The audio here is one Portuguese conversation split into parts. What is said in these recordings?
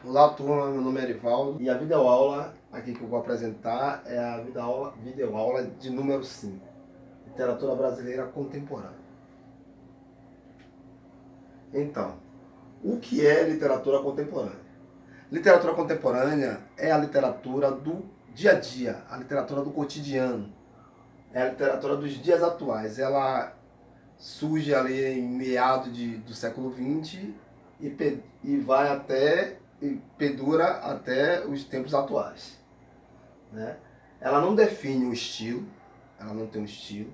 Olá, turma, meu nome é Erivaldo e a videoaula aqui que eu vou apresentar é a videoaula de número 5, Literatura Brasileira Contemporânea. Então, o que é literatura contemporânea? Literatura contemporânea é a literatura do dia a dia, a literatura do cotidiano, é a literatura dos dias atuais. Ela surge ali em meados do século XX e vai até e perdura até os tempos atuais. Né? Ela não define um estilo, ela não tem um estilo,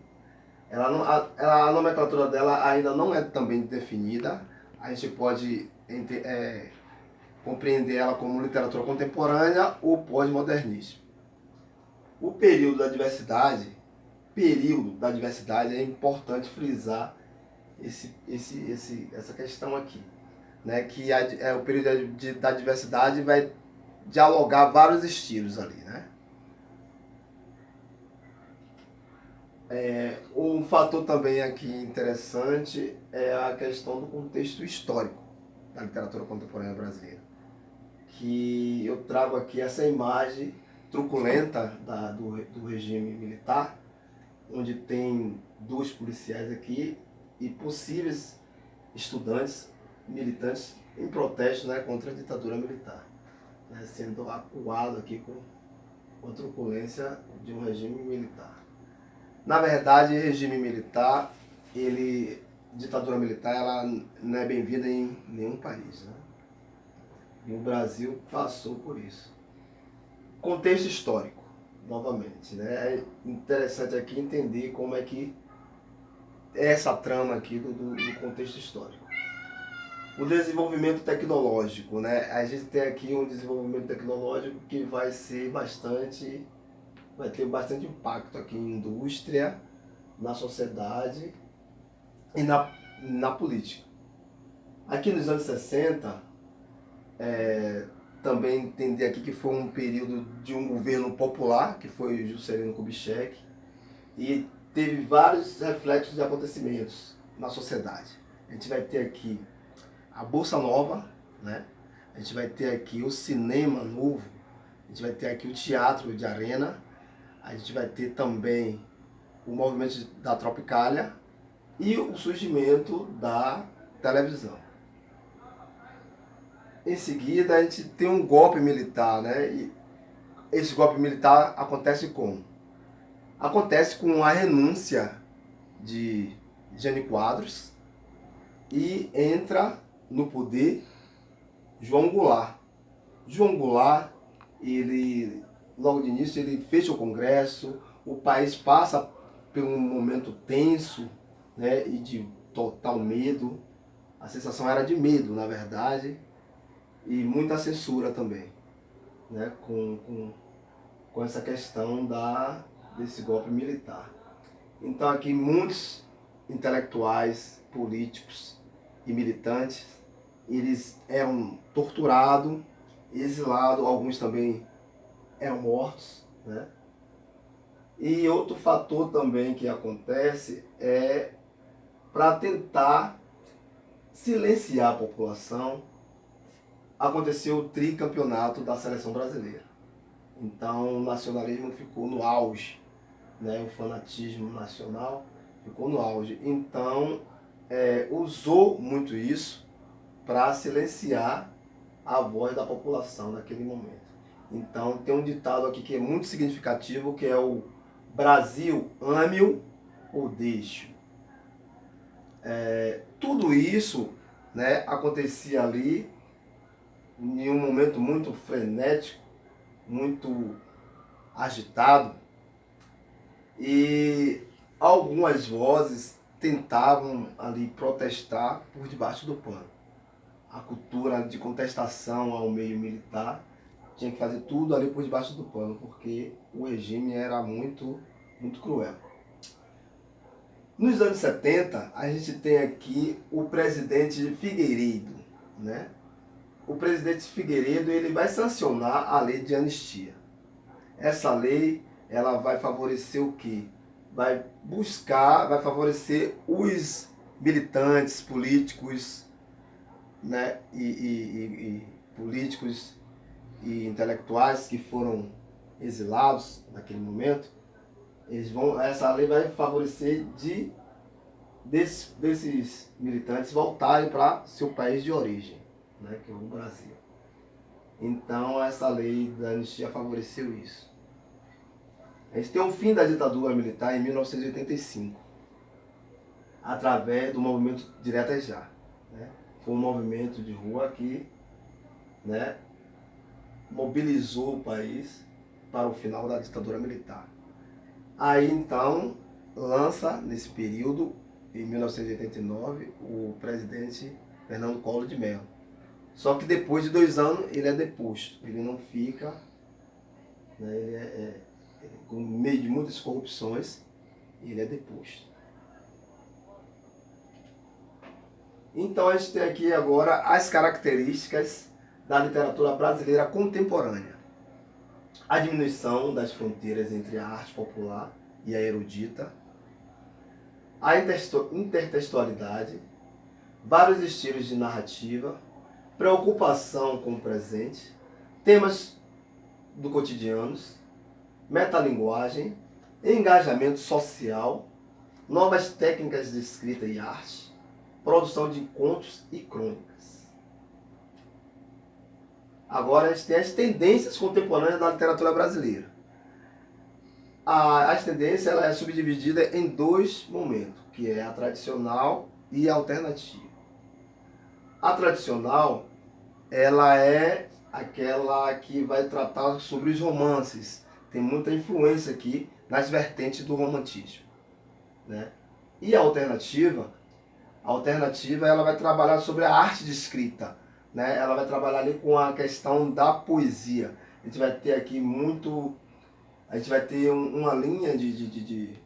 a nomenclatura dela ainda não é também definida. A gente pode compreender ela como literatura contemporânea ou pós-modernismo. O período da diversidade é importante frisar essa questão aqui, né? Que o período da diversidade vai dialogar vários estilos ali, né? Um fator também aqui interessante é a questão do contexto histórico da literatura contemporânea brasileira. Que eu trago aqui essa imagem truculenta do regime militar, onde tem dois policiais aqui e possíveis estudantes militantes em protesto, né, contra a ditadura militar, né, sendo acuado aqui com a truculência de um regime militar. Na verdade, regime militar, ditadura militar, ela não é bem-vinda em nenhum país, né? E o Brasil passou por isso. Contexto histórico, novamente, né? É interessante aqui entender como é que é essa trama aqui do contexto histórico. O desenvolvimento tecnológico, né? A gente tem aqui um desenvolvimento tecnológico que vai ter bastante impacto aqui em indústria, na sociedade e na política. Aqui nos anos 60, também entender aqui que foi um período de um governo popular, que foi o Juscelino Kubitschek, e teve vários reflexos de acontecimentos na sociedade. A gente vai ter aqui a Bolsa Nova, né? A gente vai ter aqui o cinema novo, a gente vai ter aqui o teatro de arena, a gente vai ter também o movimento da Tropicália e o surgimento da televisão. Em seguida, a gente tem um golpe militar, né? E esse golpe militar acontece como? Acontece com a renúncia de Jânio Quadros e entra no poder João Goulart. João Goulart, ele, logo de início, ele fecha o Congresso, o país passa por um momento tenso, né, e de total medo. A sensação era de medo, na verdade, e muita censura também, né, com essa questão desse golpe militar. Então aqui muitos intelectuais, políticos e militantes, eles eram torturados, exilados, alguns também eram mortos, né? E outro fator também que acontece é para tentar silenciar a população, aconteceu o tricampeonato da seleção brasileira. Então o nacionalismo ficou no auge, né? O fanatismo nacional ficou no auge. Então usou muito isso para silenciar a voz da população naquele momento. Então tem um ditado aqui que é muito significativo, que é o Brasil, ame-o ou deixe-o. Tudo isso, né, acontecia ali em um momento muito frenético, muito agitado, e algumas vozes tentavam ali protestar por debaixo do pano. A cultura de contestação ao meio militar tinha que fazer tudo ali por debaixo do pano, porque o regime era muito, muito cruel. Nos anos 70, a gente tem aqui o presidente Figueiredo, né? O presidente Figueiredo, ele vai sancionar a lei de anistia. Essa lei, ela vai favorecer o quê? Vai favorecer os militantes políticos, né? políticos e intelectuais que foram exilados naquele momento, essa lei vai favorecer desses militantes voltarem para seu país de origem, né, que é o Brasil. Então essa lei da anistia favoreceu isso. A gente tem o fim da ditadura militar em 1985, através do movimento Diretas Já. Né? Foi um movimento de rua que, né, mobilizou o país para o final da ditadura militar. Aí então lança, nesse período, em 1989, o presidente Fernando Collor de Mello. Só que depois de 2 anos ele é deposto, ele não fica, né, ele com meio de muitas corrupções, ele é deposto. Então a gente tem aqui agora as características da literatura brasileira contemporânea. A diminuição das fronteiras entre a arte popular e a erudita, a intertextualidade, vários estilos de narrativa, preocupação com o presente, temas do cotidiano, metalinguagem, engajamento social, novas técnicas de escrita e arte, produção de contos e crônicas. Agora a gente tem as tendências contemporâneas da literatura brasileira. As tendências ela é subdividida em 2 momentos, que é a tradicional e a alternativa. A tradicional, ela é aquela que vai tratar sobre os romances. Tem muita influência aqui nas vertentes do romantismo, né? E a alternativa ela vai trabalhar sobre a arte de escrita, né? Ela vai trabalhar ali com a questão da poesia. A gente vai ter aqui uma linha de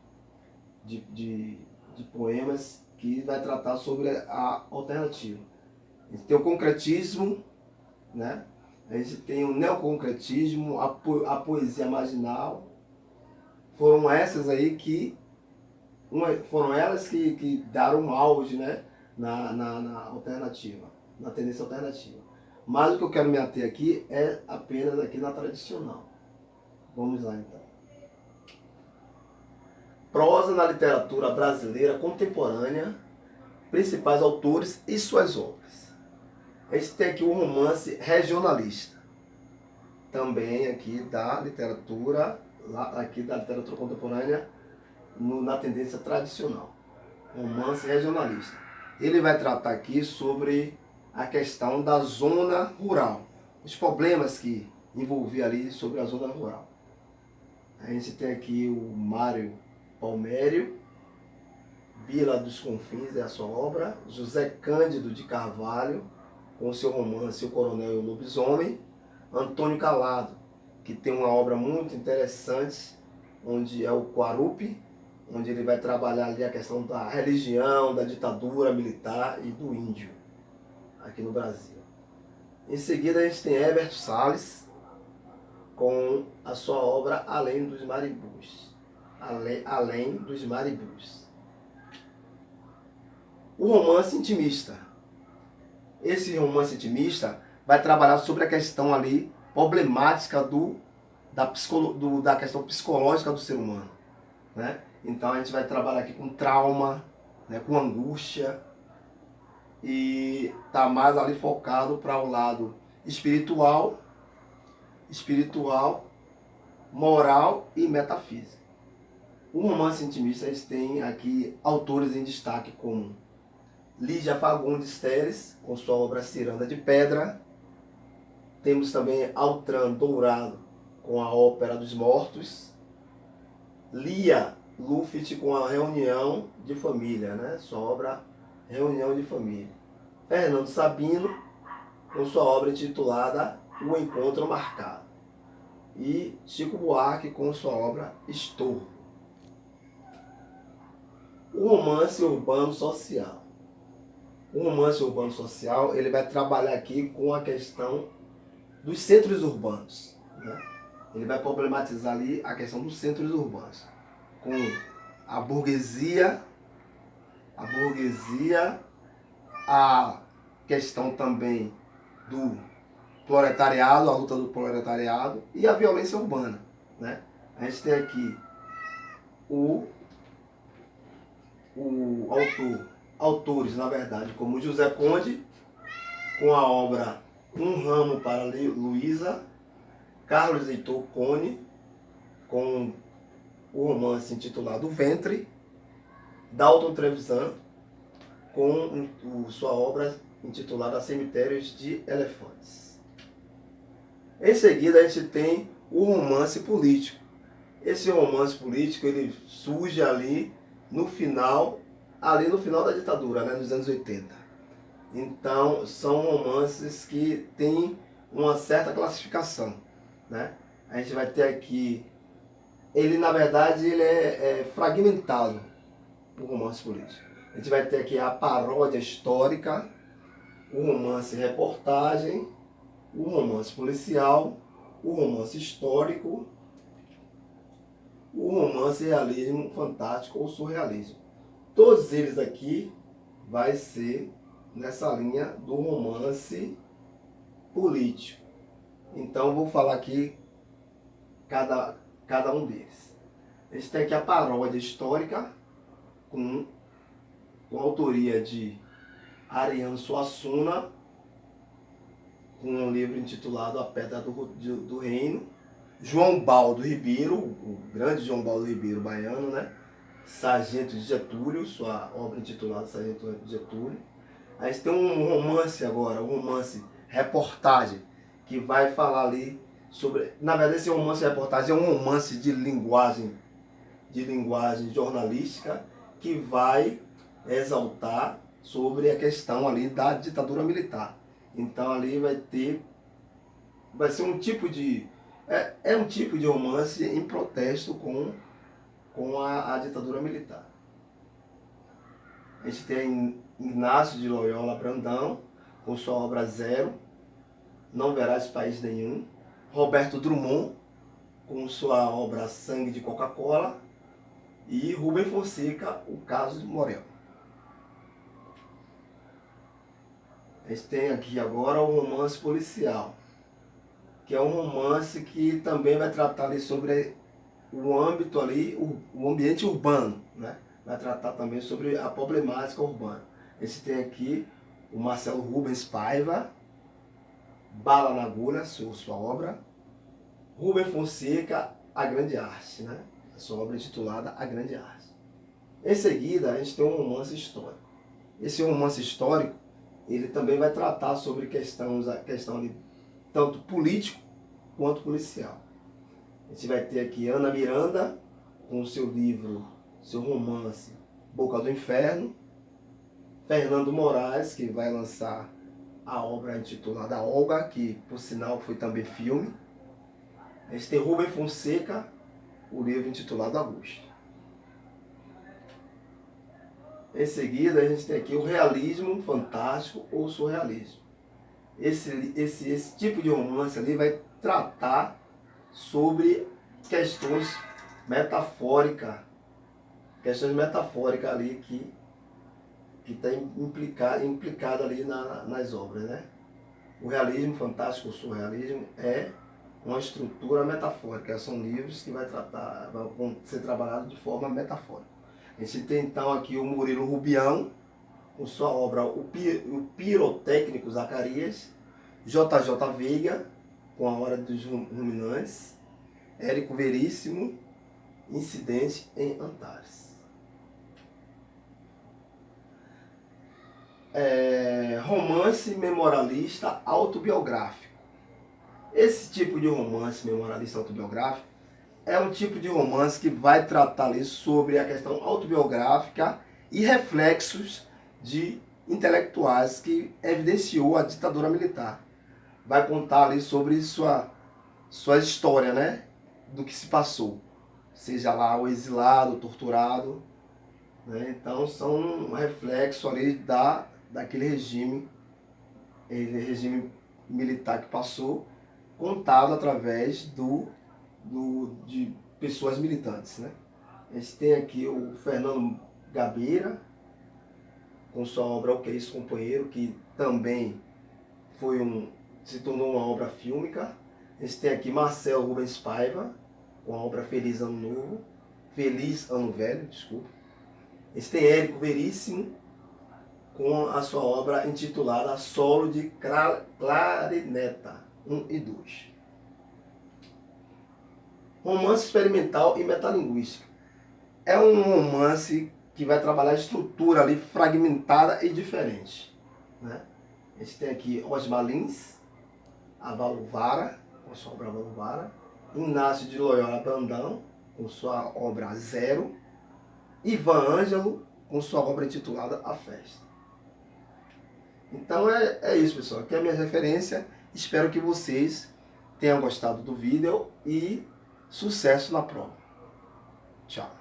poemas que vai tratar sobre a alternativa. A gente tem o concretismo, né? A gente tem o neoconcretismo, a poesia marginal. Foram essas aí foram elas que deram um auge, né, na alternativa, na tendência alternativa. Mas o que eu quero me ater aqui é apenas aqui na tradicional. Vamos lá então. Prosa na literatura brasileira contemporânea, principais autores e suas obras. A gente tem aqui o romance regionalista, também aqui da literatura contemporânea na tendência tradicional. Romance regionalista. Ele vai tratar aqui sobre a questão da zona rural, os problemas que envolvia ali sobre a zona rural. A gente tem aqui o Mário Palmério, Vila dos Confins é a sua obra, José Cândido de Carvalho, com seu romance O Coronel e o Lobisomem, Antônio Calado, que tem uma obra muito interessante, onde é o Quarupi, onde ele vai trabalhar ali a questão da religião, da ditadura militar e do índio, aqui no Brasil. Em seguida a gente tem Heberto Salles, com a sua obra Além dos Maribus. Além dos Maribus. O romance intimista. Esse romance intimista vai trabalhar sobre a questão ali problemática da questão psicológica do ser humano, né? Então a gente vai trabalhar aqui com trauma, né, com angústia, e tá mais ali focado para o lado espiritual, moral e metafísico. O romance intimista, a gente tem aqui autores em destaque como Lígia Fagundes Teles, com sua obra Ciranda de Pedra. Temos também Altran Dourado, com a Ópera dos Mortos. Lia Luft, com a Reunião de Família, né? Sua obra Reunião de Família. Fernando Sabino, com sua obra intitulada O Encontro Marcado. E Chico Buarque, com sua obra Estorvo. O romance urbano social. O romance urbano social, ele vai trabalhar aqui com a questão dos centros urbanos, né? Ele vai problematizar ali a questão dos centros urbanos, com a burguesia, a questão também do proletariado, a luta do proletariado e a violência urbana, né? A gente tem aqui o autores, na verdade, como José Conde, com a obra Um Ramo para Luísa, Carlos Heitor Cone, com o romance intitulado O Ventre, Dalton Trevisan, com sua obra intitulada Cemitérios de Elefantes. Em seguida, a gente tem o romance político. Esse romance político ele surge ali no final da ditadura, né, nos anos 80. Então, são romances que têm uma certa classificação, né? A gente vai ter aqui, ele na verdade ele é fragmentado, o romance político. A gente vai ter aqui a paródia histórica, o romance reportagem, o romance policial, o romance histórico, o romance realismo fantástico ou surrealismo. Todos eles aqui vai ser nessa linha do romance político. Então vou falar aqui cada um deles. A gente tem aqui a paródia histórica com autoria de Ariano Suassuna, com um livro intitulado A Pedra do Reino. João Baldo Ribeiro, o grande João Baldo Ribeiro baiano, né? Sargento de Getúlio, sua obra intitulada Sargento de Getúlio. A gente tem um romance agora, um romance reportagem, que vai falar ali sobre... Na verdade, esse romance reportagem é um romance de linguagem jornalística que vai exaltar sobre a questão ali da ditadura militar. Então ali vai ser um tipo de... É um tipo de romance em protesto com a ditadura militar. A gente tem Inácio de Loyola Brandão, com sua obra Zero, Não Verás País Nenhum. Roberto Drummond, com sua obra Sangue de Coca-Cola. E Rubem Fonseca, O Caso de Morel. A gente tem aqui agora o romance policial, que é um romance que também vai tratar ali sobre o âmbito ali, o ambiente urbano, né? Vai tratar também sobre a problemática urbana. A gente tem aqui o Marcelo Rubens Paiva, Bala na Agulha, sua obra. Rubem Fonseca, A Grande Arte, né? A sua obra intitulada A Grande Arte. Em seguida, a gente tem um romance histórico. Esse romance histórico, ele também vai tratar sobre a questão ali, tanto político quanto policial. A gente vai ter aqui Ana Miranda, com o seu livro, seu romance Boca do Inferno. Fernando Moraes, que vai lançar a obra intitulada Olga, que por sinal foi também filme. A gente tem Rubem Fonseca, o livro intitulado Augusto. Em seguida, a gente tem aqui o realismo fantástico ou surrealismo. Esse tipo de romance ali vai tratar sobre questões metafóricas ali que está implicada ali nas obras, né? O realismo fantástico ou surrealismo é uma estrutura metafórica. São livros que vão ser trabalhados de forma metafórica. A gente tem então aqui o Murilo Rubião, com sua obra O Pirotécnico Zacarias, J.J. Veiga, com A Hora dos Ruminantes, Érico Veríssimo, Incidente em Antares. Romance memorialista autobiográfico. Esse tipo de romance memorialista autobiográfico é um tipo de romance que vai tratar ali sobre a questão autobiográfica e reflexos de intelectuais que evidenciou a ditadura militar. Vai contar ali sobre sua história, né? Do que se passou. Seja lá o exilado, o torturado. Né? Então são um reflexo ali daquele regime militar que passou, contado através de pessoas militantes. Né? A gente tem aqui o Fernando Gabeira, com sua obra O Que é Isso, Companheiro, que também foi um se tornou uma obra fílmica. A gente tem aqui Marcel Rubens Paiva, com a obra Feliz Ano Novo, Feliz Ano Velho, desculpa. A gente tem Érico Veríssimo, com a sua obra intitulada Solo de Clarineta 1 e 2. Romance experimental e metalinguística. É um romance que vai trabalhar a estrutura ali fragmentada e diferente, né? A gente tem aqui Osmar Lins, Avaluvara, com sua obra Avaluvara, Inácio de Loyola Brandão, com sua obra Zero, Ivan Ângelo, com sua obra intitulada A Festa. Então é isso, pessoal. Aqui é a minha referência. Espero que vocês tenham gostado do vídeo e sucesso na prova. Tchau.